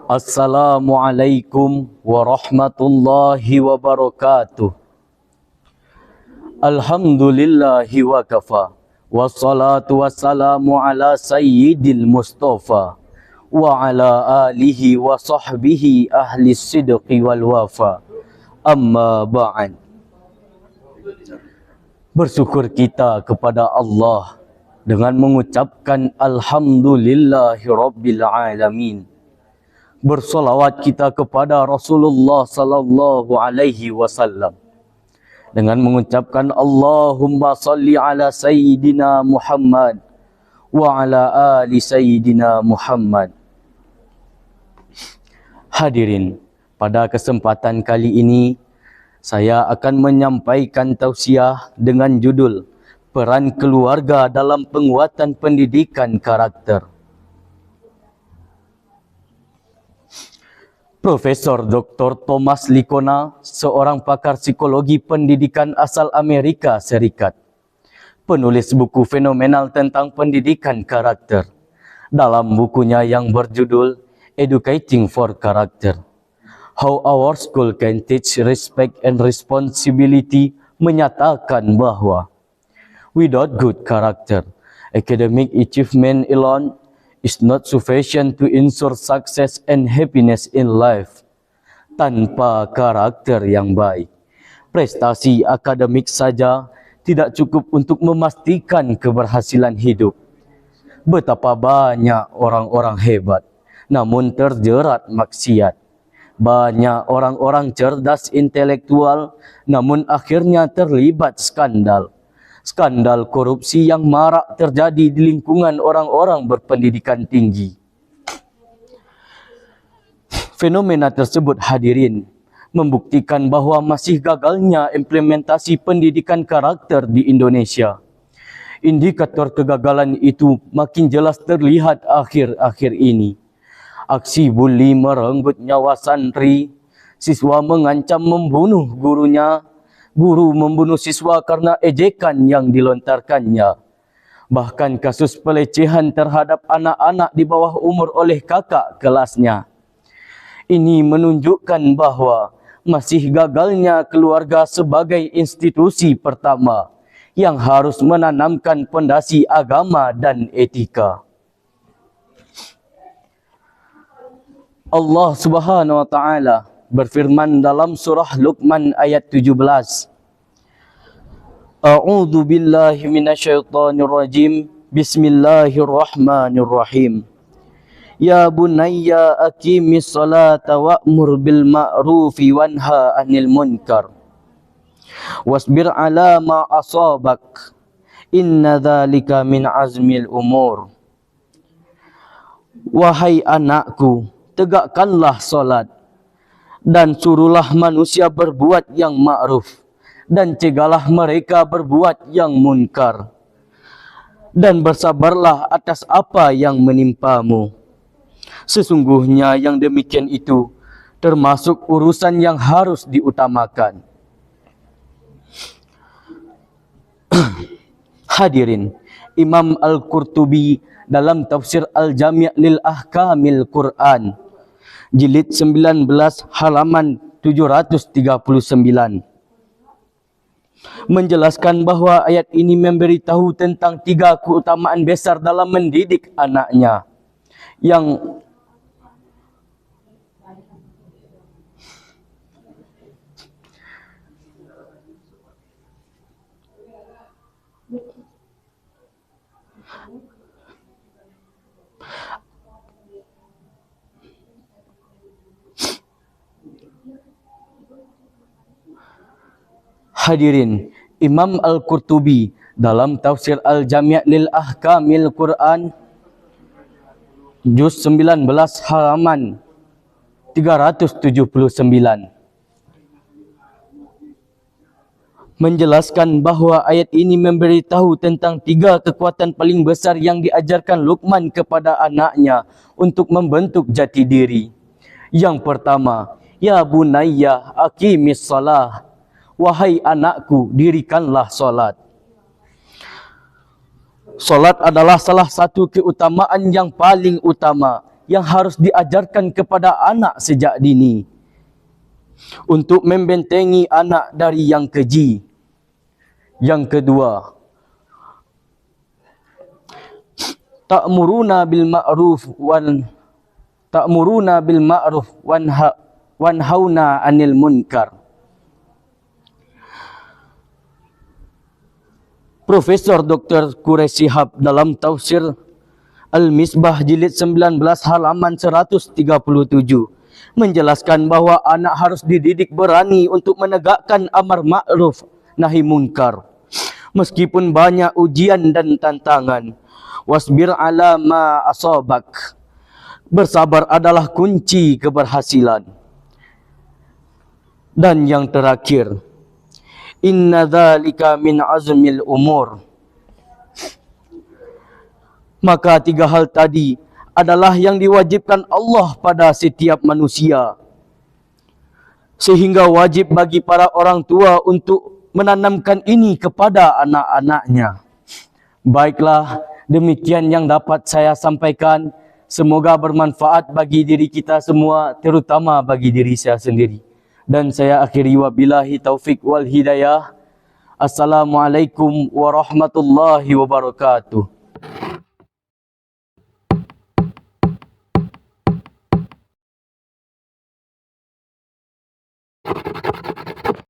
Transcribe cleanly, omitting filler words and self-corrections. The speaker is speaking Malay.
Assalamualaikum warahmatullahi wabarakatuh. Alhamdulillahi wa kafa. Wassalatu wassalamu ala sayyidil mustafa wa ala alihi wa sahbihi ahli sidqi wal wafa. Amma ba'd. Bersyukur kita kepada Allah dengan mengucapkan alhamdulillahi rabbil alamin. Bersolawat kita kepada Rasulullah sallallahu alaihi wasallam dengan mengucapkan Allahumma salli ala sayyidina Muhammad wa ala ali sayyidina Muhammad. Hadirin, pada kesempatan kali ini saya akan menyampaikan tausiah dengan judul Peran Keluarga dalam Penguatan Pendidikan Karakter. Profesor Dr. Thomas Lickona, seorang pakar psikologi pendidikan asal Amerika Serikat, penulis buku fenomenal tentang pendidikan karakter. Dalam bukunya yang berjudul Educating for Character, How Our School Can Teach Respect and Responsibility, menyatakan bahwa without good character, academic achievement alone is not sufficient to ensure success and happiness in life. Tanpa karakter yang baik, prestasi akademik saja tidak cukup untuk memastikan keberhasilan hidup. Betapa banyak orang-orang hebat namun terjerat maksiat. Banyak orang-orang cerdas intelektual namun akhirnya terlibat skandal. Skandal korupsi yang marak terjadi di lingkungan orang-orang berpendidikan tinggi. Fenomena tersebut, hadirin, membuktikan bahwa masih gagalnya implementasi pendidikan karakter di Indonesia. Indikator kegagalan itu makin jelas terlihat akhir-akhir ini. Aksi buli merenggut nyawa santri, siswa mengancam membunuh gurunya, guru membunuh siswa karena ejekan yang dilontarkannya. Bahkan kasus pelecehan terhadap anak-anak di bawah umur oleh kakak kelasnya. Ini menunjukkan bahwa masih gagalnya keluarga sebagai institusi pertama yang harus menanamkan pondasi agama dan etika. Allah Subhanahu wa taala berfirman dalam surah Luqman ayat 17. A'udzu billahi minasyaitonir rajim. Bismillahirrahmanirrahim. Ya bunayya aqimis salata wa'mur bil ma'rufi wanha 'anil munkar. Wasbir 'ala ma asabak. Inna dzalika min azmil umur. Wahai anakku, tegakkanlah solat dan suruhlah manusia berbuat yang ma'ruf dan cegahlah mereka berbuat yang munkar, dan bersabarlah atas apa yang menimpamu. Sesungguhnya yang demikian itu termasuk urusan yang harus diutamakan. Hadirin, Imam Al-Qurtubi dalam tafsir Al-Jami' lil Ahkamil Quran jilid 19 halaman 739 menjelaskan bahwa ayat ini memberitahu tentang 3 keutamaan besar dalam mendidik anaknya. Hadirin, Imam Al-Qurtubi dalam tafsir Al-Jami' lil Ahkamil Quran juz 19 halaman 379 menjelaskan bahwa ayat ini memberitahu tentang 3 kekuatan paling besar yang diajarkan Luqman kepada anaknya untuk membentuk jati diri. Yang pertama, ya bunayya aqimis salah. Wahai anakku, dirikanlah solat. Solat adalah salah satu keutamaan yang paling utama yang harus diajarkan kepada anak sejak dini untuk membentengi anak dari yang keji. Yang kedua, ta'muruna bil ma'ruf wanhauna 'anil munkar. Profesor Dr. Quraisy Shihab dalam tafsir Al-Misbah jilid 19 halaman 137 menjelaskan bahawa anak harus dididik berani untuk menegakkan amar ma'ruf nahi munkar meskipun banyak ujian dan tantangan. Wasbir ala ma asabak. Bersabar adalah kunci keberhasilan. Dan yang terakhir, inna dzalika min azmil umur. Maka tiga hal tadi adalah yang diwajibkan Allah pada setiap manusia. Sehingga wajib bagi para orang tua untuk menanamkan ini kepada anak-anaknya. Baiklah, demikian yang dapat saya sampaikan. Semoga bermanfaat bagi diri kita semua, terutama bagi diri saya sendiri. Dan saya akhiri wabillahi taufik wal hidayah. Assalamualaikum warahmatullahi wabarakatuh.